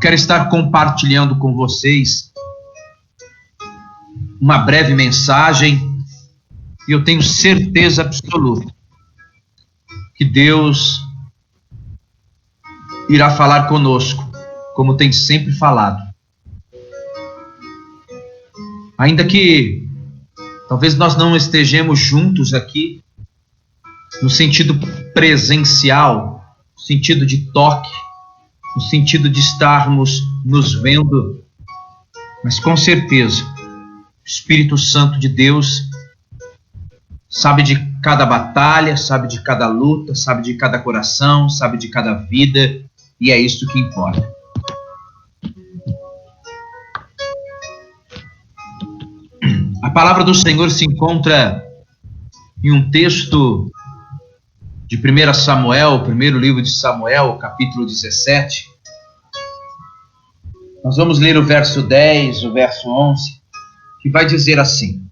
quero estar compartilhando com vocês uma breve mensagem e eu tenho certeza absoluta que Deus irá falar conosco, como tem sempre falado. Ainda que talvez nós não estejamos juntos aqui, no sentido presencial, no sentido de toque, no sentido de estarmos nos vendo, mas com certeza, o Espírito Santo de Deus sabe de cada batalha, sabe de cada luta, sabe de cada coração, sabe de cada vida, e é isso que importa. A palavra do Senhor se encontra em um texto de 1 Samuel, o primeiro livro de Samuel, capítulo 17. Nós vamos ler o verso 10, o verso 11, que vai dizer assim: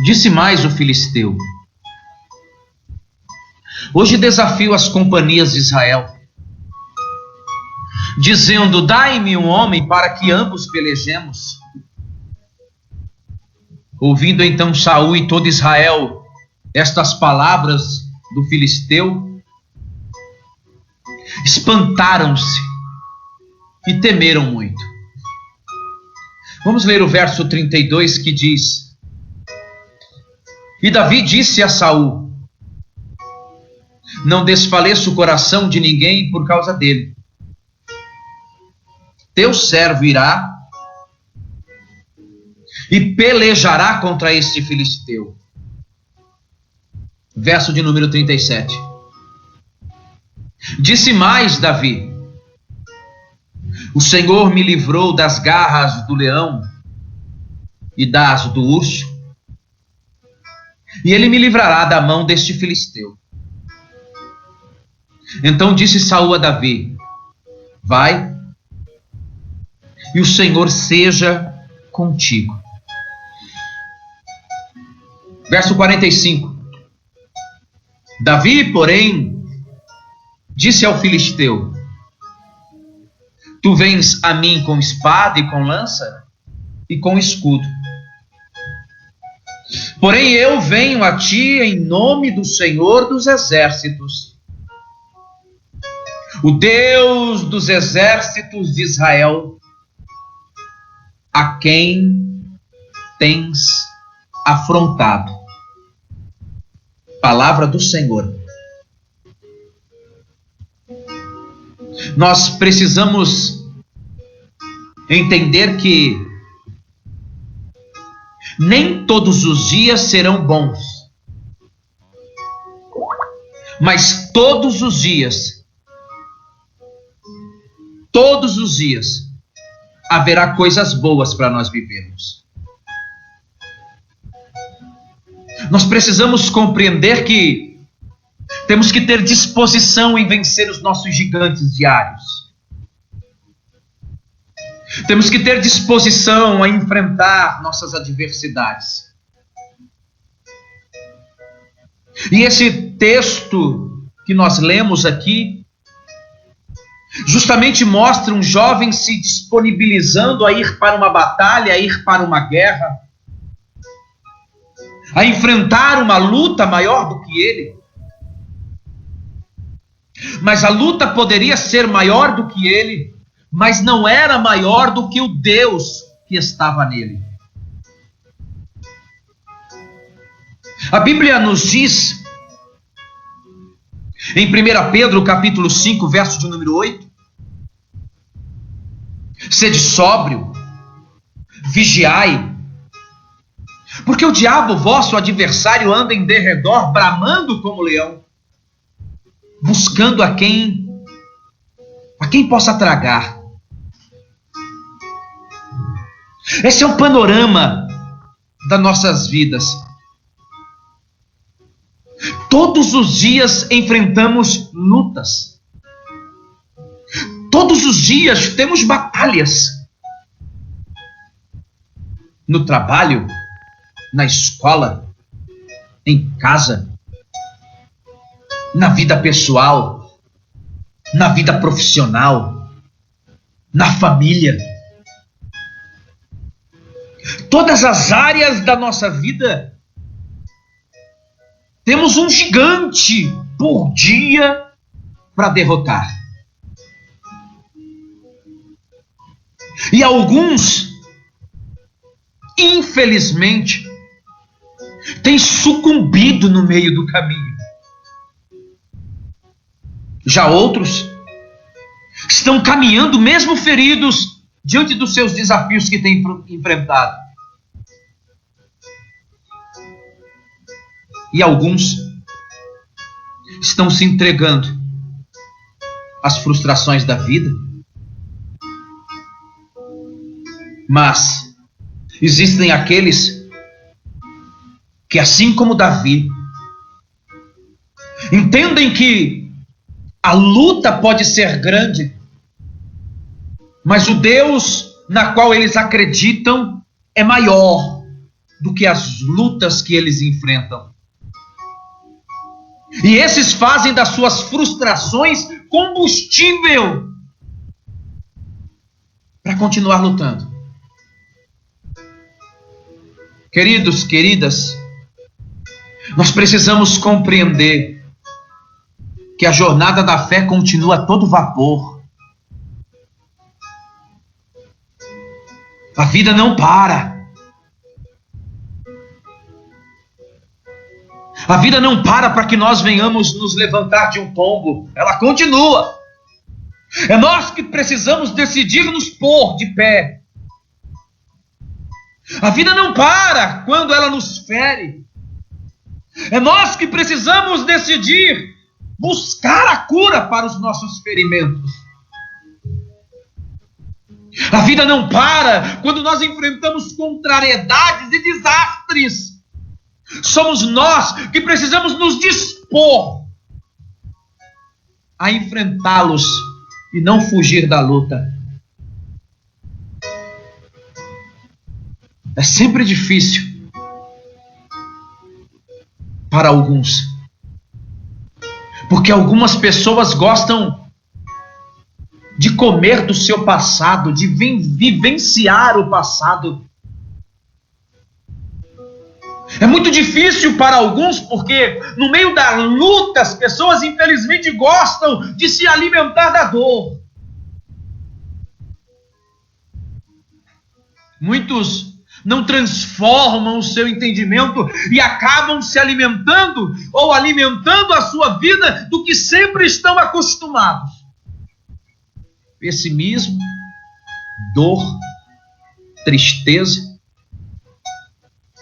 Disse mais o filisteu: Hoje desafio as companhias de Israel, dizendo: Dai-me um homem para que ambos pelejemos. Ouvindo então Saul e todo Israel estas palavras do filisteu, espantaram-se e temeram muito. Vamos ler o verso 32 que diz: E Davi disse a Saul: Não desfaleça o coração de ninguém por causa dele. Teu servo irá e pelejará contra este filisteu. Verso de número 37. Disse mais Davi: O Senhor me livrou das garras do leão e das do urso, e ele me livrará da mão deste filisteu. Então disse Saul a Davi: Vai, e o Senhor seja contigo. Verso 45. Davi, porém, disse ao filisteu: Tu vens a mim com espada e com lança e com escudo. Porém eu venho a ti em nome do Senhor dos exércitos, o Deus dos exércitos de Israel, a quem tens afrontado. Palavra do Senhor. Nós precisamos entender que nem todos os dias serão bons, mas todos os dias haverá coisas boas para nós vivermos. Nós precisamos compreender que temos que ter disposição em vencer os nossos gigantes diários. Temos que ter disposição a enfrentar nossas adversidades. E esse texto que nós lemos aqui justamente mostra um jovem se disponibilizando a ir para uma batalha, a ir para uma guerra, a enfrentar uma luta maior do que ele. Mas a luta poderia ser maior do que ele, mas não era maior do que o Deus que estava nele. A Bíblia nos diz, em 1 Pedro capítulo 5, verso de número 8, sede sóbrio, vigiai, porque o diabo, vosso adversário, anda em derredor, bramando como leão, buscando a quem possa tragar. Esse é um panorama das nossas vidas. Todos os dias enfrentamos lutas. Todos os dias temos batalhas. No trabalho, na escola, em casa, na vida pessoal, na vida profissional, na família. Todas as áreas da nossa vida, temos um gigante por dia para derrotar. E alguns, infelizmente, têm sucumbido no meio do caminho. Já outros estão caminhando, mesmo feridos, diante dos seus desafios que têm enfrentado. E alguns estão se entregando às frustrações da vida. Mas existem aqueles que, assim como Davi, entendem que a luta pode ser grande, mas o Deus na qual eles acreditam é maior do que as lutas que eles enfrentam. E esses fazem das suas frustrações combustível para continuar lutando. Queridos, queridas, nós precisamos compreender que a jornada da fé continua a todo vapor. A vida não para. A vida não para que nós venhamos nos levantar de um tombo. Ela continua. É nós que precisamos decidir nos pôr de pé. A vida não para quando ela nos fere. É nós que precisamos decidir buscar a cura para os nossos ferimentos. A vida não para quando nós enfrentamos contrariedades e desastres. Somos nós que precisamos nos dispor a enfrentá-los e não fugir da luta. É sempre difícil para alguns, porque algumas pessoas gostam de comer do seu passado, de vivenciar o passado. É muito difícil para alguns, porque no meio da luta as pessoas infelizmente gostam de se alimentar da dor. Muitos não transformam o seu entendimento e acabam se alimentando ou alimentando a sua vida do que sempre estão acostumados. Pessimismo, dor, tristeza.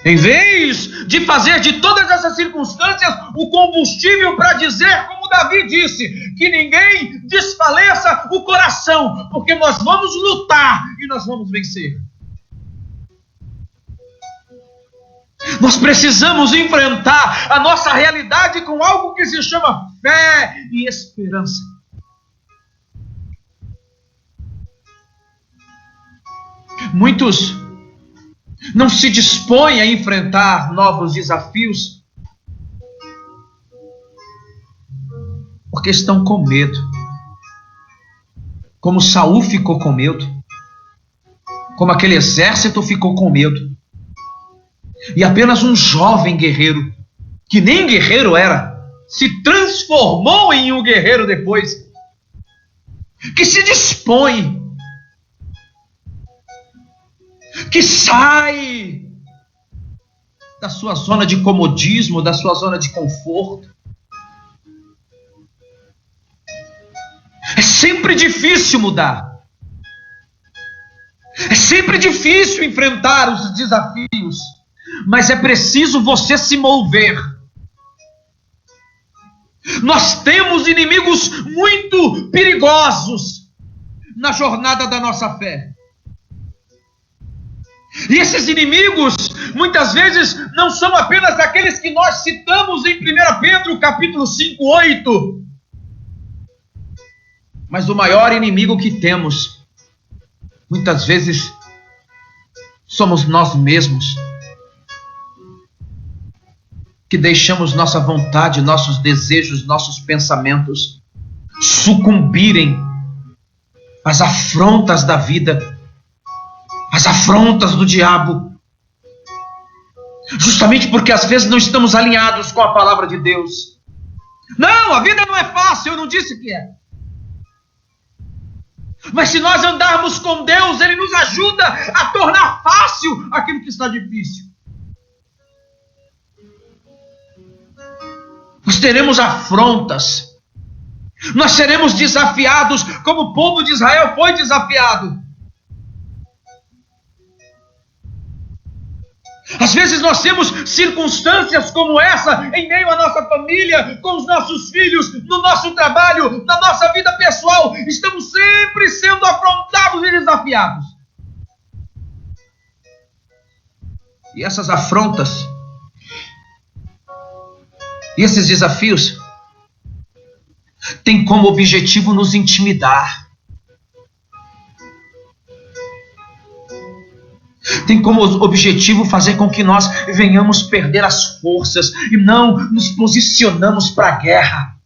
Em vez de fazer de todas essas circunstâncias o combustível para dizer, como Davi disse, que ninguém desfaleça o coração, porque nós vamos lutar e nós vamos vencer. Nós precisamos enfrentar a nossa realidade com algo que se chama fé e esperança. Muitos não se dispõem a enfrentar novos desafios porque estão com medo. Como Saul ficou com medo, como aquele exército ficou com medo. E apenas um jovem guerreiro, que nem guerreiro era, se transformou em um guerreiro depois, que se dispõe, que sai da sua zona de comodismo, da sua zona de conforto. É sempre difícil mudar. É sempre difícil enfrentar os desafios. Mas é preciso você se mover. Nós temos inimigos muito perigosos na jornada da nossa fé. E esses inimigos, muitas vezes, não são apenas aqueles que nós citamos em 1 Pedro, capítulo 5, 8. Mas o maior inimigo que temos, muitas vezes, somos nós mesmos. Que deixamos nossa vontade, nossos desejos, nossos pensamentos sucumbirem as afrontas da vida, as afrontas do diabo, justamente porque às vezes não estamos alinhados com a palavra de Deus. Não, a vida não é fácil, eu não disse que é. Mas se nós andarmos com Deus, Ele nos ajuda a tornar fácil aquilo que está difícil. Nós teremos afrontas, nós seremos desafiados como o povo de Israel foi desafiado. Às vezes nós temos circunstâncias como essa em meio à nossa família, com os nossos filhos, no nosso trabalho, na nossa vida pessoal. Estamos sempre sendo afrontados e desafiados. E essas afrontas, e esses desafios, têm como objetivo nos intimidar. Tem como objetivo fazer com que nós venhamos perder as forças e não nos posicionamos para a guerra.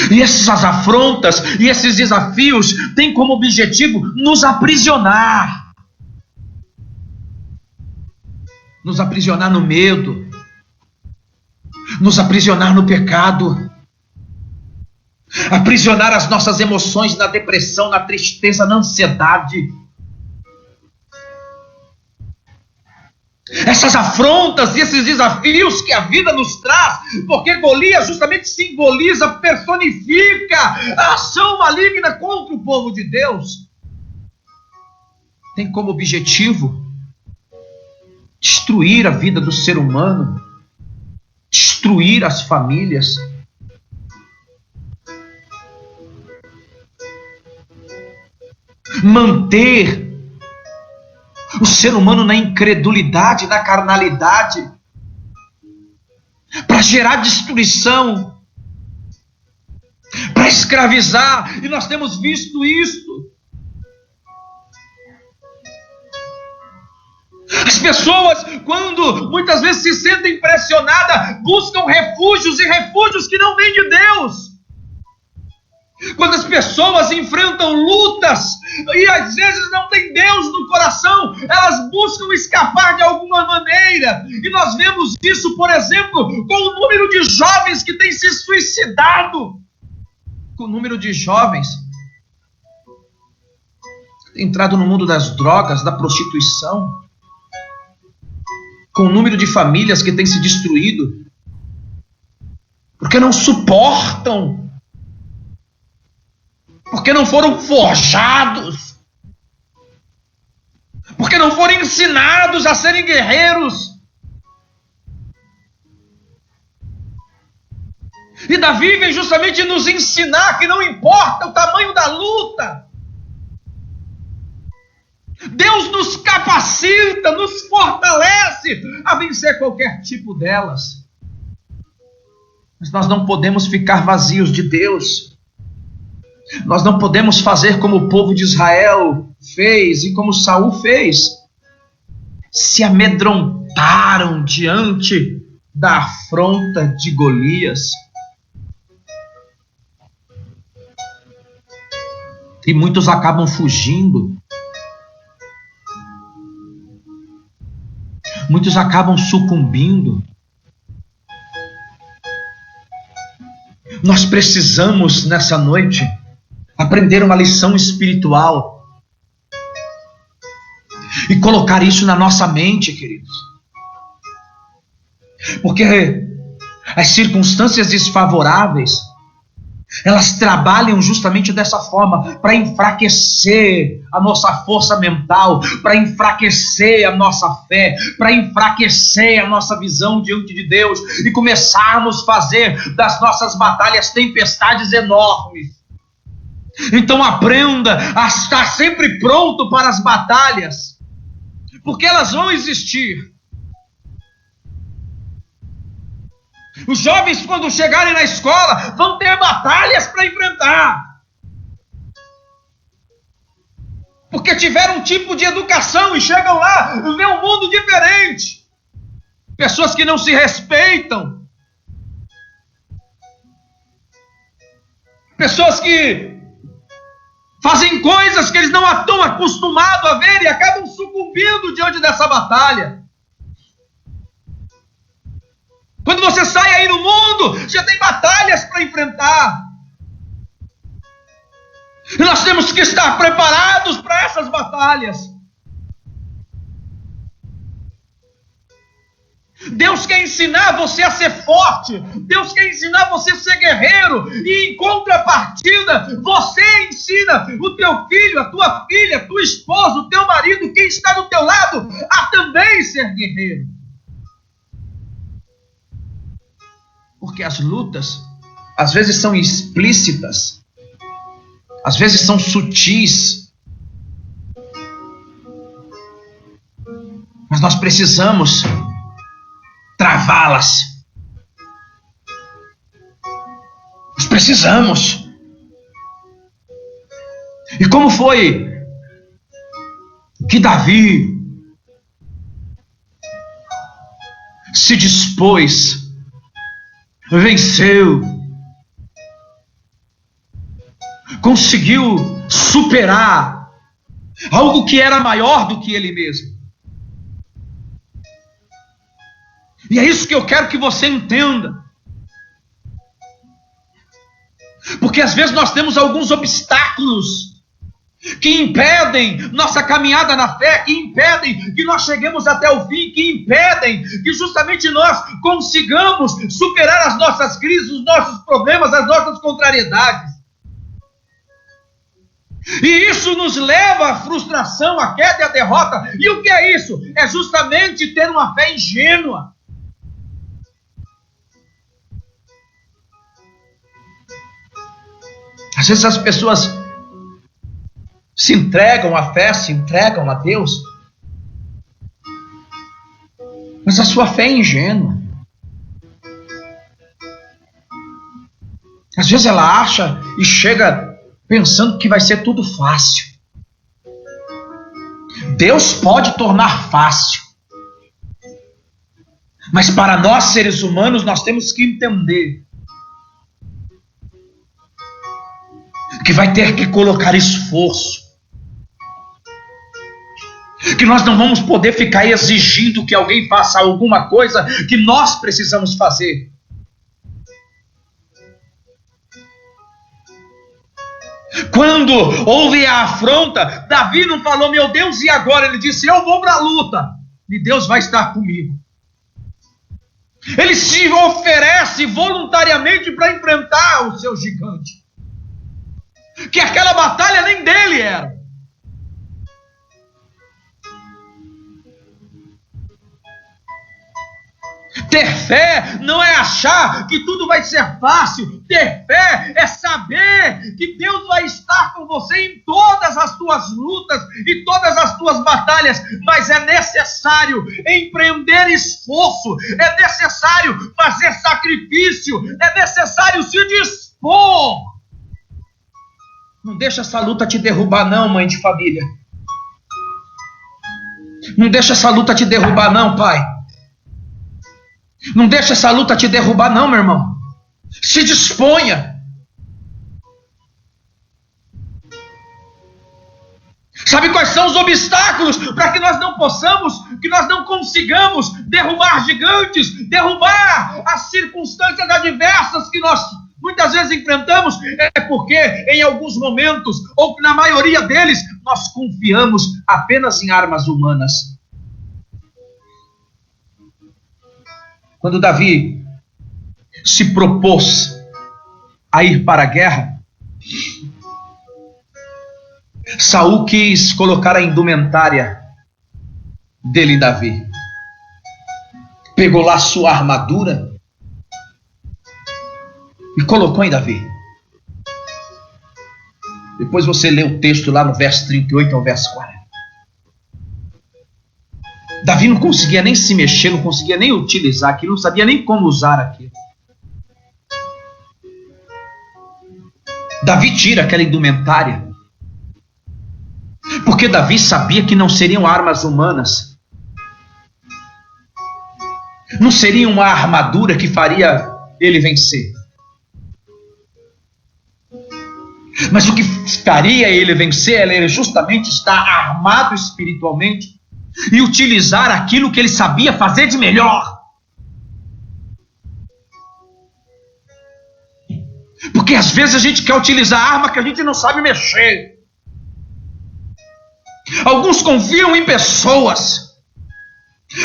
E essas afrontas e esses desafios têm como objetivo nos aprisionar. Nos aprisionar no medo, nos aprisionar no pecado, aprisionar as nossas emoções na depressão, na tristeza, na ansiedade. Essas afrontas e esses desafios que a vida nos traz, porque Golias justamente simboliza, personifica a ação maligna contra o povo de Deus, tem como objetivo destruir a vida do ser humano, destruir as famílias. Manter o ser humano na incredulidade, na carnalidade, para gerar destruição, para escravizar, e nós temos visto isso. As pessoas, quando muitas vezes se sentem pressionadas, buscam refúgios, e refúgios que não vêm de Deus. Quando as pessoas enfrentam lutas e às vezes não tem Deus no coração, elas buscam escapar de alguma maneira. E nós vemos isso, por exemplo, com o número de jovens que têm se suicidado. Com o número de jovens que têm entrado no mundo das drogas, da prostituição. Com o número de famílias que têm se destruído. Porque não suportam. Porque não foram forjados, porque não foram ensinados a serem guerreiros. E Davi vem justamente nos ensinar que não importa o tamanho da luta, Deus nos capacita, nos fortalece a vencer qualquer tipo delas. Mas nós não podemos ficar vazios de Deus. Nós não podemos fazer como o povo de Israel fez e como Saul fez. Se amedrontaram diante da afronta de Golias. E muitos acabam fugindo. Muitos acabam sucumbindo. Nós precisamos, nessa noite, aprender uma lição espiritual e colocar isso na nossa mente, queridos. Porque as circunstâncias desfavoráveis, elas trabalham justamente dessa forma, para enfraquecer a nossa força mental, para enfraquecer a nossa fé, para enfraquecer a nossa visão diante de Deus e começarmos a fazer das nossas batalhas tempestades enormes. Então aprenda a estar sempre pronto para as batalhas, porque elas vão existir. Os jovens, quando chegarem na escola, vão ter batalhas para enfrentar, porque tiveram um tipo de educação e chegam lá e vê um mundo diferente. Pessoas que não se respeitam, Pessoas que fazem coisas que eles não estão acostumados a ver e acabam sucumbindo diante dessa batalha. Quando você sai aí no mundo, você tem batalhas para enfrentar. E nós temos que estar preparados para essas batalhas. Deus quer ensinar você a ser forte. Deus quer ensinar você a ser guerreiro. E em contrapartida, você ensina o teu filho, a tua filha, a tua esposa, o teu marido, quem está do teu lado, a também ser guerreiro. Porque as lutas, às vezes são explícitas, às vezes são sutis, mas nós precisamos travá-las. Nós precisamos. E como foi que Davi se dispôs, venceu, conseguiu superar algo que era maior do que ele mesmo? E é isso que eu quero que você entenda. Porque às vezes nós temos alguns obstáculos que impedem nossa caminhada na fé, que impedem que nós cheguemos até o fim, que impedem que justamente nós consigamos superar as nossas crises, os nossos problemas, as nossas contrariedades. E isso nos leva à frustração, à queda e à derrota. E o que é isso? É justamente ter uma fé ingênua. Às vezes as pessoas se entregam à fé, se entregam a Deus, mas a sua fé é ingênua. Às vezes ela acha e chega pensando que vai ser tudo fácil. Deus pode tornar fácil, mas para nós seres humanos nós temos que entender que vai ter que colocar esforço, que nós não vamos poder ficar exigindo que alguém faça alguma coisa que nós precisamos fazer. Quando houve a afronta, Davi não falou, meu Deus, e agora? Ele disse, eu vou para a luta, e Deus vai estar comigo. Ele se oferece voluntariamente para enfrentar o seu gigante. Que aquela batalha nem dele era. Ter fé não é achar que tudo vai ser fácil. Ter fé é saber que Deus vai estar com você em todas as tuas lutas e todas as tuas batalhas. Mas é necessário empreender esforço, é necessário fazer sacrifício, é necessário se dispor. Não deixa essa luta te derrubar não, mãe de família. Não deixa essa luta te derrubar não, pai. Não deixa essa luta te derrubar não, meu irmão. Se disponha. Sabe quais são os obstáculos para que nós não possamos, que nós não consigamos derrubar gigantes, derrubar as circunstâncias adversas que nós muitas vezes enfrentamos? É porque em alguns momentos, ou na maioria deles, nós confiamos apenas em armas humanas. Quando Davi se propôs a ir para a guerra, Saul quis colocar a indumentária dele em Davi. Pegou lá sua armadura e colocou em Davi. Depois você lê o texto lá no verso 38 ao verso 40. Davi não conseguia nem se mexer, não conseguia nem utilizar aquilo, não sabia nem como usar aquilo. Davi tira aquela indumentária, porque Davi sabia que não seriam armas humanas, não seria uma armadura que faria ele vencer. Mas o que faria ele vencer era justamente estar armado espiritualmente e utilizar aquilo que ele sabia fazer de melhor. Porque às vezes a gente quer utilizar arma que a gente não sabe mexer. Alguns confiam em pessoas.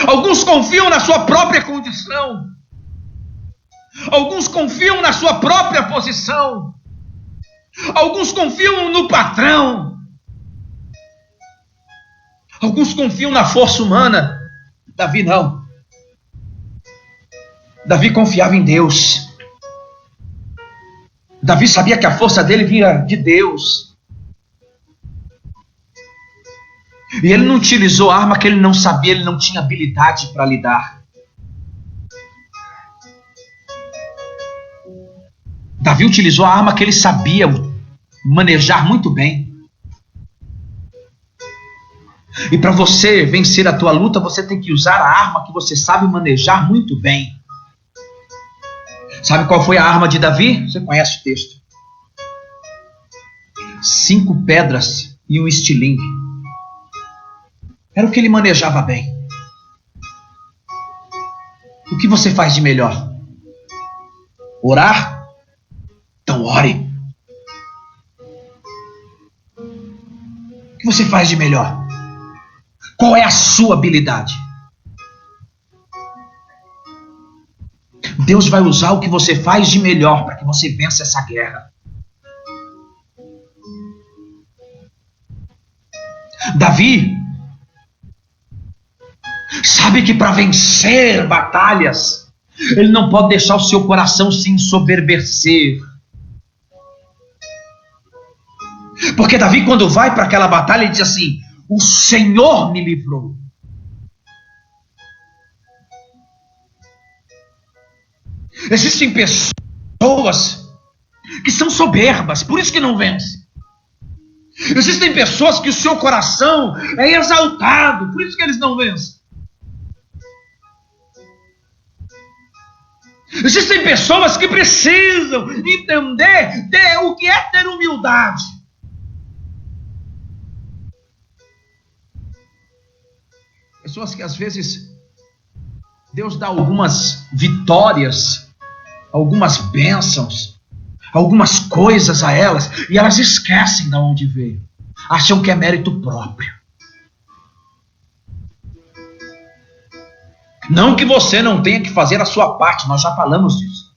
Alguns confiam na sua própria condição. Alguns confiam na sua própria posição. Alguns confiam no patrão. Alguns confiam na força humana. Davi não. Davi confiava em Deus. Davi sabia que a força dele vinha de Deus. E ele não utilizou arma que ele não sabia, ele não tinha habilidade para lidar. Davi utilizou a arma que ele sabia manejar muito bem. E para você vencer a tua luta, você tem que usar a arma que você sabe manejar muito bem. Sabe qual foi a arma de Davi? Você conhece o texto. 5 pedras e um estilingue. Era o que ele manejava bem. O que você faz de melhor? Orar? Então ore. O que você faz de melhor? Qual é a sua habilidade? Deus vai usar o que você faz de melhor para que você vença essa guerra. Davi sabe que para vencer batalhas, ele não pode deixar o seu coração se ensoberbecer. Porque Davi, quando vai para aquela batalha, ele diz assim: o Senhor me livrou. Existem pessoas que são soberbas, por isso que não vencem. Existem pessoas que o seu coração é exaltado, por isso que eles não vencem. Existem pessoas que precisam entender o que é ter humildade. Pessoas que às vezes Deus dá algumas vitórias, algumas bênçãos, algumas coisas a elas, e elas esquecem de onde veio. Acham que é mérito próprio. Não que você não tenha que fazer a sua parte, nós já falamos disso.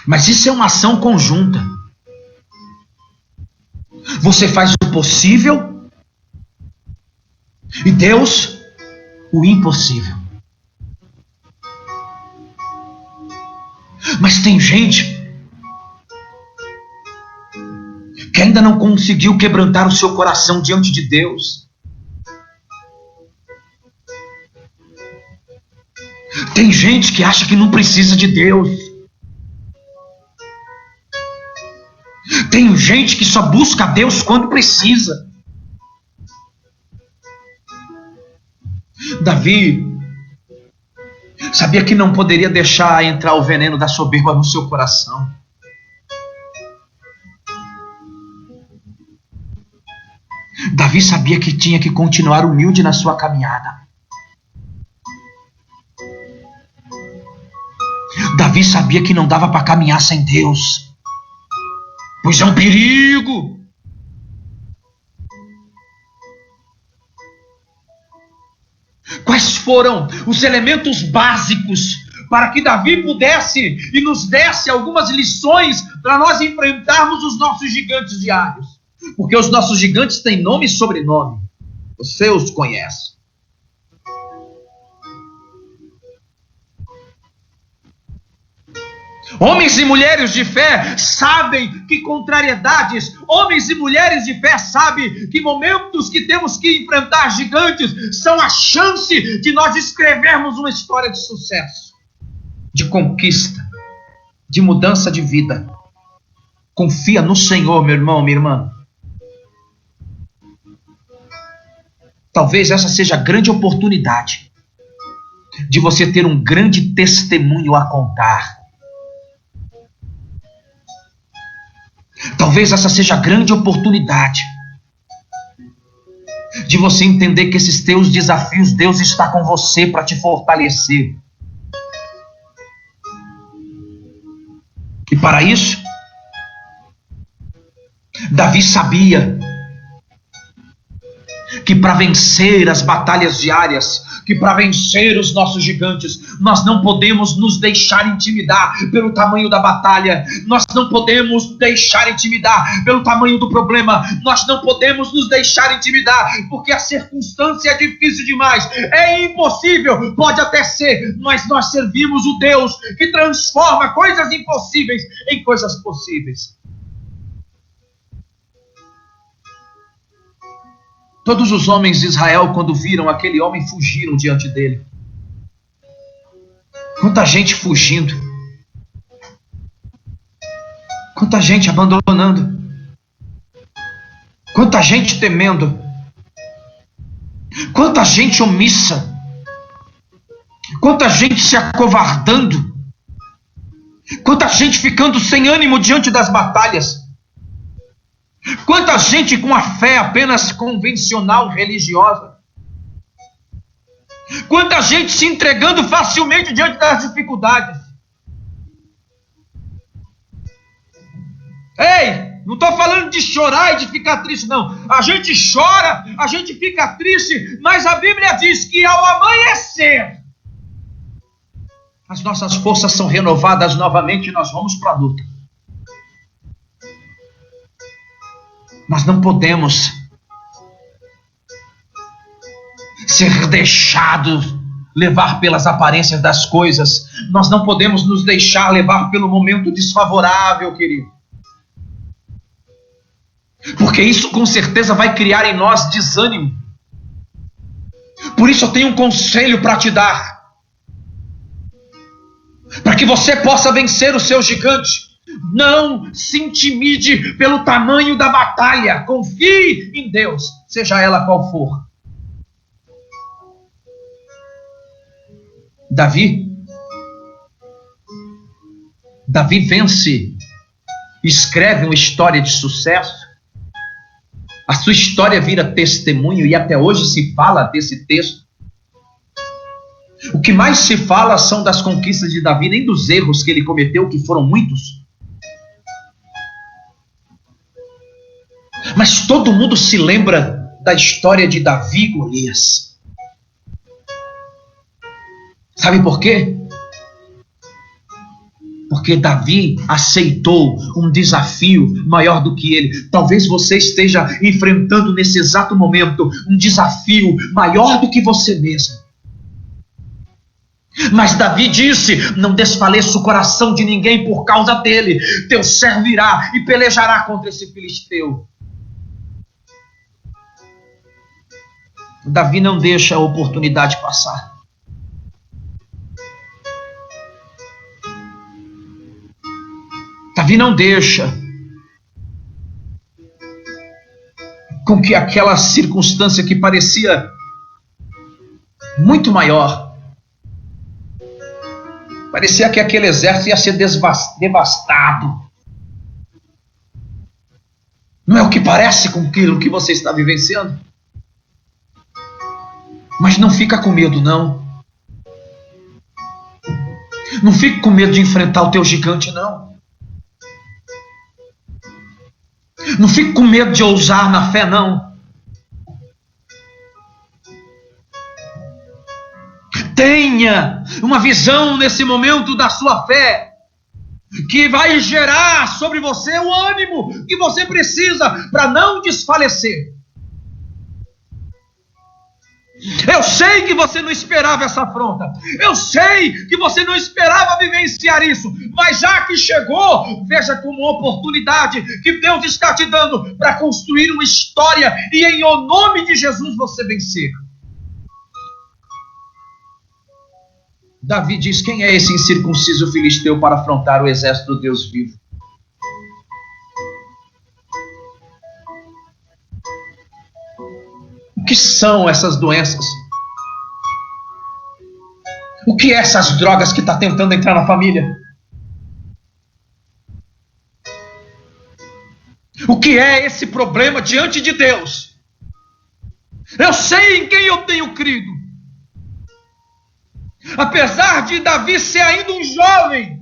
Mas isso é uma ação conjunta. Você faz o possível e Deus o impossível. Mas tem gente que ainda não conseguiu quebrantar o seu coração diante de Deus. Tem gente que acha que não precisa de Deus. Tem gente que só busca Deus quando precisa. Davi sabia que não poderia deixar entrar o veneno da soberba no seu coração. Davi sabia que tinha que continuar humilde na sua caminhada. Davi sabia que não dava para caminhar sem Deus, pois é um perigo. Quais foram os elementos básicos para que Davi pudesse e nos desse algumas lições para nós enfrentarmos os nossos gigantes diários? Porque os nossos gigantes têm nome e sobrenome. Você os conhece. Homens e mulheres de fé sabem que contrariedades, homens e mulheres de fé sabem que momentos que temos que enfrentar gigantes são a chance de nós escrevermos uma história de sucesso, de conquista, de mudança de vida. Confia no Senhor, meu irmão, minha irmã. Talvez essa seja a grande oportunidade de você ter um grande testemunho a contar. Talvez essa seja a grande oportunidade de você entender que esses teus desafios, Deus está com você para te fortalecer. E para isso, Davi sabia que para vencer as batalhas diárias, que para vencer os nossos gigantes, nós não podemos nos deixar intimidar pelo tamanho da batalha, nós não podemos deixar intimidar pelo tamanho do problema, nós não podemos nos deixar intimidar, porque a circunstância é difícil demais, é impossível, pode até ser, mas nós servimos o Deus que transforma coisas impossíveis em coisas possíveis. Todos os homens de Israel, quando viram aquele homem, fugiram diante dele. Quanta gente fugindo. Quanta gente abandonando. Quanta gente temendo. Quanta gente omissa. Quanta gente se acovardando. Quanta gente ficando sem ânimo diante das batalhas. Quanta gente com a fé apenas convencional, religiosa. Quanta gente se entregando facilmente diante das dificuldades. Ei, não estou falando de chorar e de ficar triste, não. A gente chora, a gente fica triste, mas a Bíblia diz que ao amanhecer, as nossas forças são renovadas novamente e nós vamos para a luta. Nós não podemos ser deixados levar pelas aparências das coisas. Nós não podemos nos deixar levar pelo momento desfavorável, querido. Porque isso com certeza vai criar em nós desânimo. Por isso eu tenho um conselho para te dar. Para que você possa vencer o seu gigante. Não se intimide pelo tamanho da batalha. Confie em Deus, seja ela qual for. Davi vence, escreve uma história de sucesso. A sua história vira testemunho e até hoje se fala desse texto. O que mais se fala são das conquistas de Davi, nem dos erros que ele cometeu, que foram muitos. Mas todo mundo se lembra da história de Davi e Golias. Sabe por quê? Porque Davi aceitou um desafio maior do que ele. Talvez você esteja enfrentando nesse exato momento um desafio maior do que você mesmo. Mas Davi disse: não desfaleça o coração de ninguém por causa dele. Teu servo irá e pelejará contra esse filisteu. Davi não deixa a oportunidade passar. Davi não deixa com que aquela circunstância que parecia muito maior, parecia que aquele exército ia ser devastado. Não é o que parece com aquilo que você está vivenciando? Mas não fica com medo, não. Não fique com medo de enfrentar o teu gigante, não. Não fique com medo de ousar na fé, não. Tenha uma visão nesse momento da sua fé, que vai gerar sobre você o ânimo que você precisa para não desfalecer. Eu sei que você não esperava essa afronta. Eu sei que você não esperava vivenciar isso. Mas já que chegou, veja como uma oportunidade que Deus está te dando para construir uma história e em o nome de Jesus você vencer. Davi diz: quem é esse incircunciso filisteu para afrontar o exército do Deus vivo? O que são essas doenças? O que é essas drogas que está tentando entrar na família? O que é esse problema diante de Deus? Eu sei em quem eu tenho crido. Apesar de Davi ser ainda um jovem,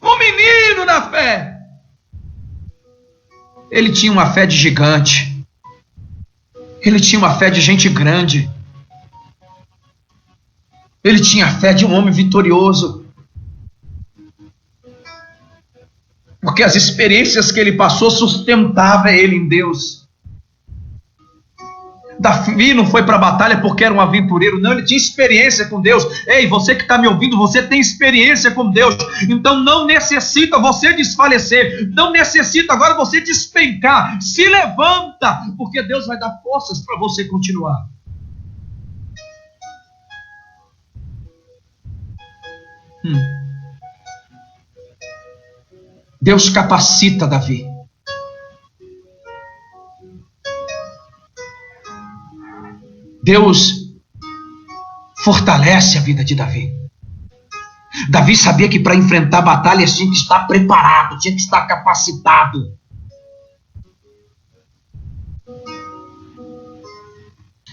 um menino na fé, ele tinha uma fé de gigante. Ele tinha uma fé de gente grande. Ele tinha a fé de um homem vitorioso. Porque as experiências que ele passou sustentavam ele em Deus. Davi não foi para a batalha porque era um aventureiro, não, ele tinha experiência com Deus. Ei, você que está me ouvindo, você tem experiência com Deus, então não necessita você desfalecer, não necessita agora você despencar, se levanta, porque Deus vai dar forças para você continuar. Deus capacita Davi. Deus fortalece a vida de Davi. Davi sabia que para enfrentar batalhas tinha que estar preparado, tinha que estar capacitado.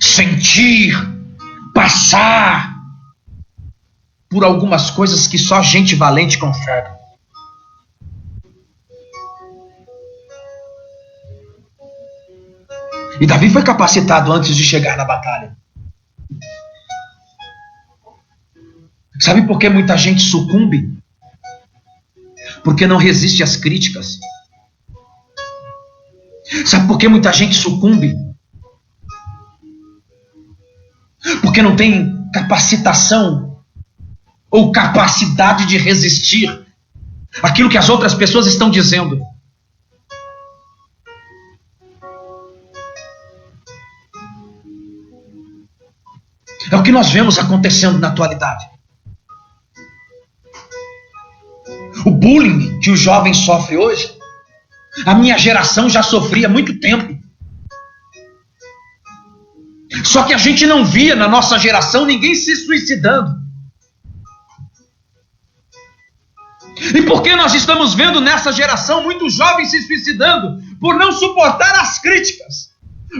Sentir, passar por algumas coisas que só gente valente consegue. E Davi foi capacitado antes de chegar na batalha. Sabe por que muita gente sucumbe? Porque não resiste às críticas. Sabe por que muita gente sucumbe? Porque não tem capacitação ou capacidade de resistir àquilo que as outras pessoas estão dizendo. É o que nós vemos acontecendo na atualidade. O bullying que o jovem sofre hoje, a minha geração já sofria há muito tempo. Só que a gente não via na nossa geração ninguém se suicidando. E por que nós estamos vendo nessa geração muitos jovens se suicidando? Por não suportar as críticas.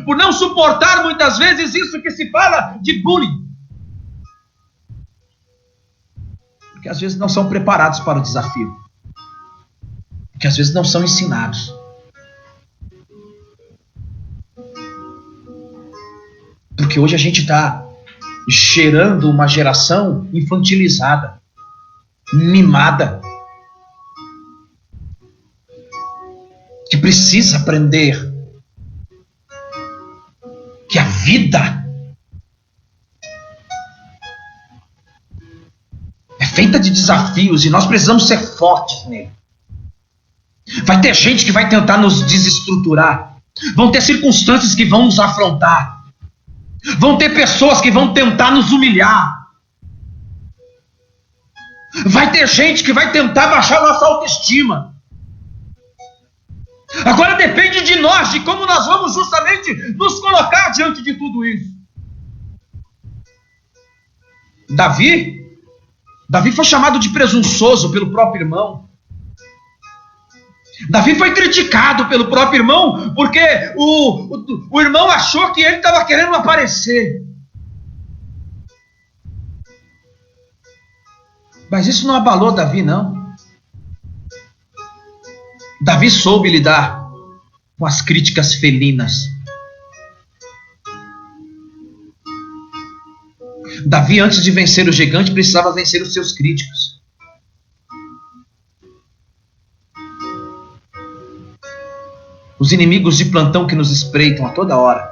Por não suportar muitas vezes isso que se fala de bullying. Porque às vezes não são preparados para o desafio. Porque às vezes não são ensinados. Porque hoje a gente está gerando uma geração infantilizada, mimada, que precisa aprender que a vida é feita de desafios e nós precisamos ser fortes nele. Vai ter gente que vai tentar nos desestruturar. Vão ter circunstâncias que vão nos afrontar. Vão ter pessoas que vão tentar nos humilhar. Vai ter gente que vai tentar baixar nossa autoestima. Agora depende de nós, de como nós vamos justamente nos colocar diante de tudo isso. Davi foi chamado de presunçoso pelo próprio irmão. Davi foi criticado pelo próprio irmão porque o irmão achou que ele estava querendo aparecer. Mas isso não abalou Davi, não. Davi soube lidar com as críticas felinas. Davi, antes de vencer o gigante, precisava vencer os seus críticos. Os inimigos de plantão que nos espreitam a toda hora,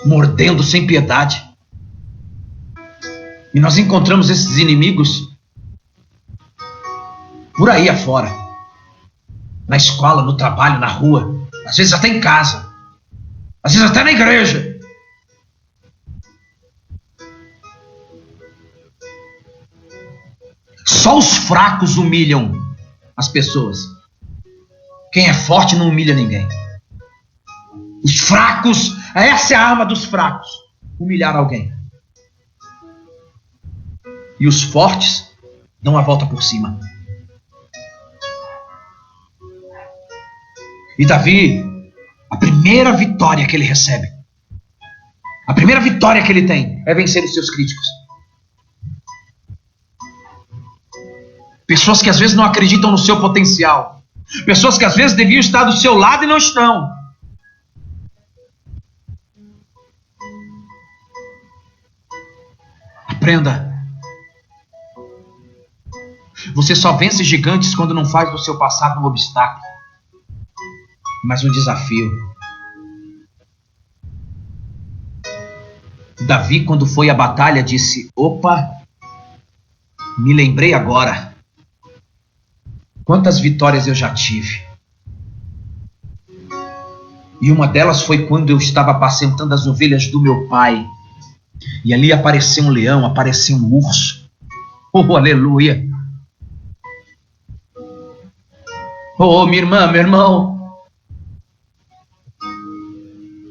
mordendo sem piedade. E nós encontramos esses inimigos por aí afora, na escola, no trabalho, na rua, às vezes até em casa, às vezes até na igreja. Só os fracos humilham as pessoas. Quem é forte não humilha ninguém. Os fracos, essa é a arma dos fracos, humilhar alguém. E os fortes Dão a volta por cima. E Davi, a primeira vitória que ele recebe, a primeira vitória que ele tem é vencer os seus críticos. Pessoas que às vezes não acreditam no seu potencial. Pessoas que às vezes deviam estar do seu lado e não estão. Aprenda. Você só vence gigantes quando não faz do seu passado um obstáculo, mas um desafio. Davi, quando foi à batalha, disse: opa, me lembrei agora. Quantas vitórias eu já tive. E uma delas foi quando eu estava apacentando as ovelhas do meu pai. E ali apareceu um leão, apareceu um urso. Oh, aleluia. Oh, minha irmã, meu irmão.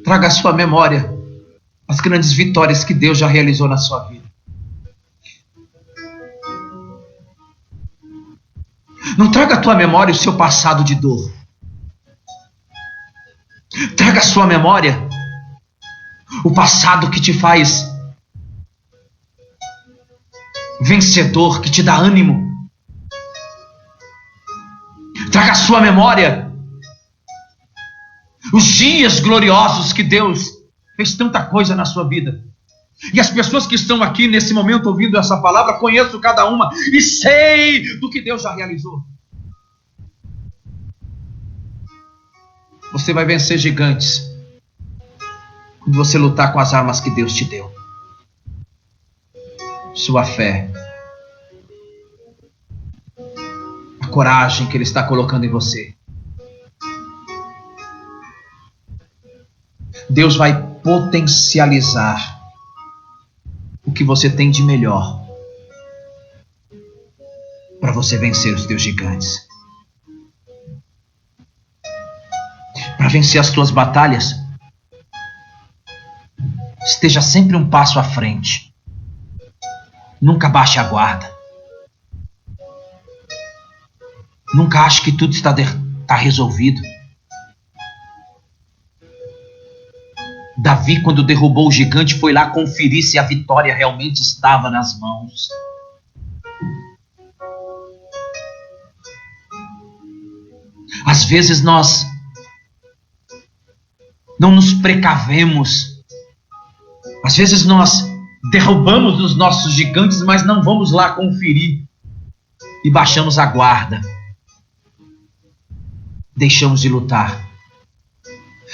Traga à sua memória as grandes vitórias que Deus já realizou na sua vida. Não traga à tua memória o seu passado de dor. Traga à sua memória o passado que te faz vencedor, que te dá ânimo. Traga à sua memória os dias gloriosos que Deus fez tanta coisa na sua vida. E as pessoas que estão aqui nesse momento ouvindo essa palavra, conheço cada uma e sei do que Deus já realizou. Você vai vencer gigantes quando você lutar com as armas que Deus te deu. Sua fé, a coragem que Ele está colocando em você. Deus vai potencializar o que você tem de melhor para você vencer os teus gigantes. Para vencer as tuas batalhas, esteja sempre um passo à frente. Nunca baixe a guarda. Nunca ache que tudo está resolvido. Davi, quando derrubou o gigante, foi lá conferir se a vitória realmente estava nas mãos. Às vezes nós não nos precavemos. Às vezes nós derrubamos os nossos gigantes, mas não vamos lá conferir. E baixamos a guarda. Deixamos de lutar.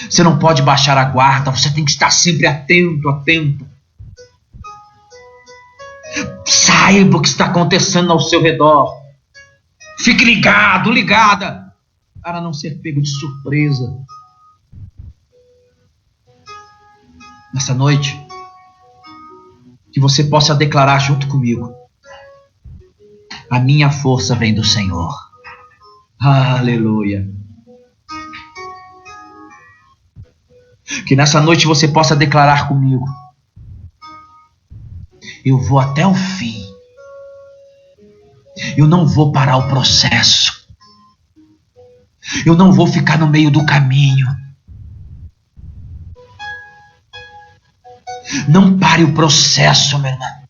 Você não pode baixar a guarda, você tem que estar sempre atento, atento. Saiba o que está acontecendo ao seu redor. Fique ligado, ligada, para não ser pego de surpresa. Nessa noite, que você possa declarar junto comigo: a minha força vem do Senhor. Aleluia. Que nessa noite você possa declarar comigo: eu vou até o fim. Eu não vou parar o processo. Eu não vou ficar no meio do caminho. Não pare o processo, meu irmão.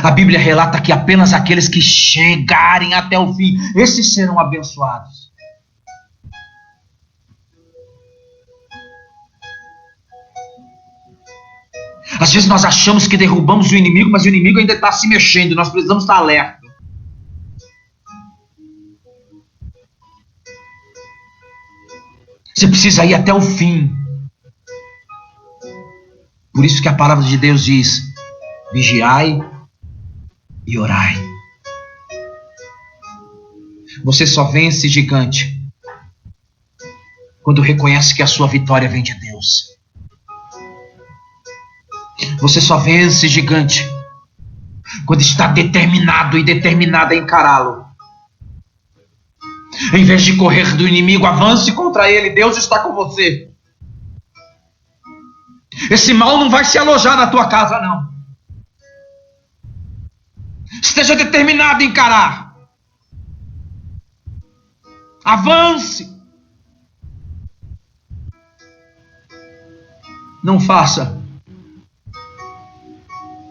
A Bíblia relata que apenas aqueles que chegarem até o fim, esses serão abençoados. Às vezes nós achamos que derrubamos o inimigo, mas o inimigo ainda está se mexendo. Nós precisamos estar alerta. Você precisa ir até o fim. Por isso que a palavra de Deus diz: vigiai e orai. Você só vence gigante quando reconhece que a sua vitória vem de Deus. Você só vence gigante quando está determinado e determinada a encará-lo. Em vez de correr do inimigo, avance contra ele. Deus está com você. Esse mal não vai se alojar na tua casa, não. Esteja determinado a encarar. Avance. Não faça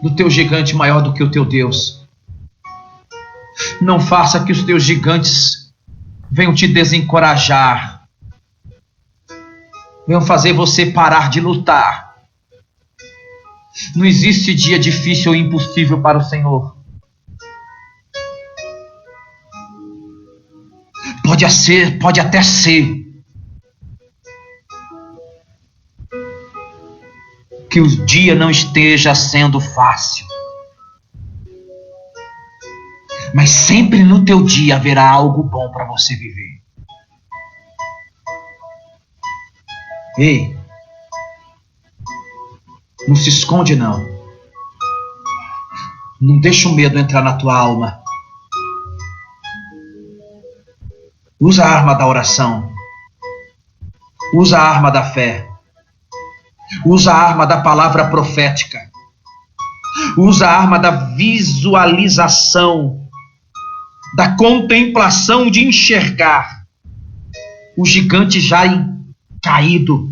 do teu gigante maior do que o teu Deus. Não faça que os teus gigantes venham te desencorajar. Venham fazer você parar de lutar. Não existe dia difícil ou impossível para o Senhor. Pode até ser que o dia não esteja sendo fácil. Mas sempre no teu dia haverá algo bom para você viver. Ei, não se esconde não. Não deixa o medo entrar na tua alma. Usa a arma da oração. Usa a arma da fé. Usa a arma da palavra profética. Usa a arma da visualização, da contemplação, de enxergar o gigante já caído,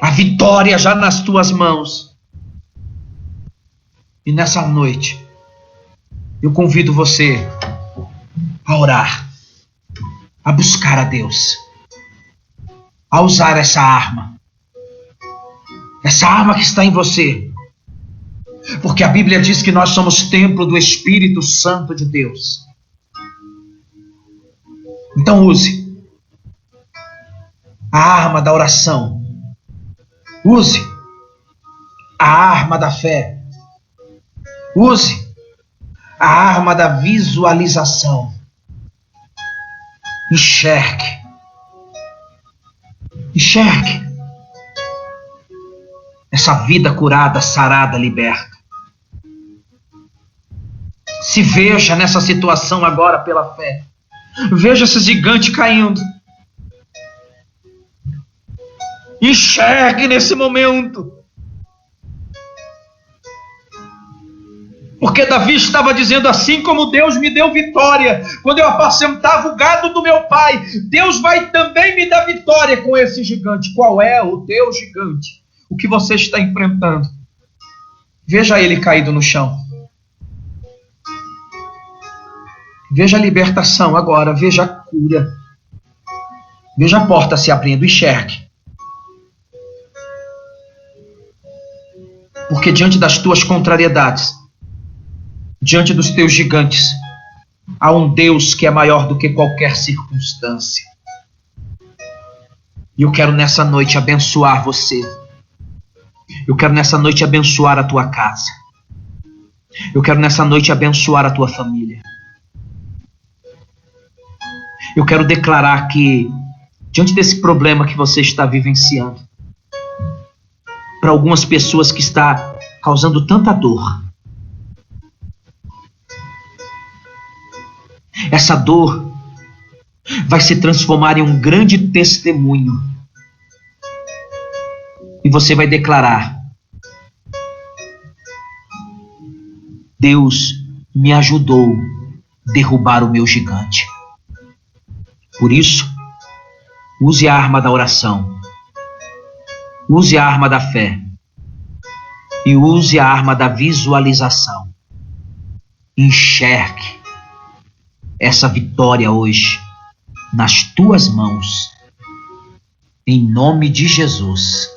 a vitória já nas tuas mãos. E nessa noite, eu convido você a orar, a buscar a Deus, a usar essa arma que está em você. Porque a Bíblia diz que nós somos templo do Espírito Santo de Deus. Então use a arma da oração. Use a arma da fé. Use a arma da visualização. Enxergue. Enxergue essa vida curada, sarada, liberta. Se veja nessa situação agora pela fé. Veja esse gigante caindo. Enxergue nesse momento. Porque Davi estava dizendo: assim como Deus me deu vitória quando eu apacentava o gado do meu pai, Deus vai também me dar vitória com esse gigante. Qual é o teu gigante? O que você está enfrentando? Veja ele caído no chão. Veja a libertação agora, veja a cura. Veja a porta se abrindo, enxergue. Porque diante das tuas contrariedades, diante dos teus gigantes, há um Deus que é maior do que qualquer circunstância. E eu quero nessa noite abençoar você. Eu quero nessa noite abençoar a tua casa. Eu quero nessa noite abençoar a tua família. Eu quero declarar que, diante desse problema que você está vivenciando, para algumas pessoas que está causando tanta dor, essa dor vai se transformar em um grande testemunho. E você vai declarar: Deus me ajudou a derrubar o meu gigante. Por isso, use a arma da oração, use a arma da fé e use a arma da visualização. Enxergue essa vitória hoje nas tuas mãos, em nome de Jesus.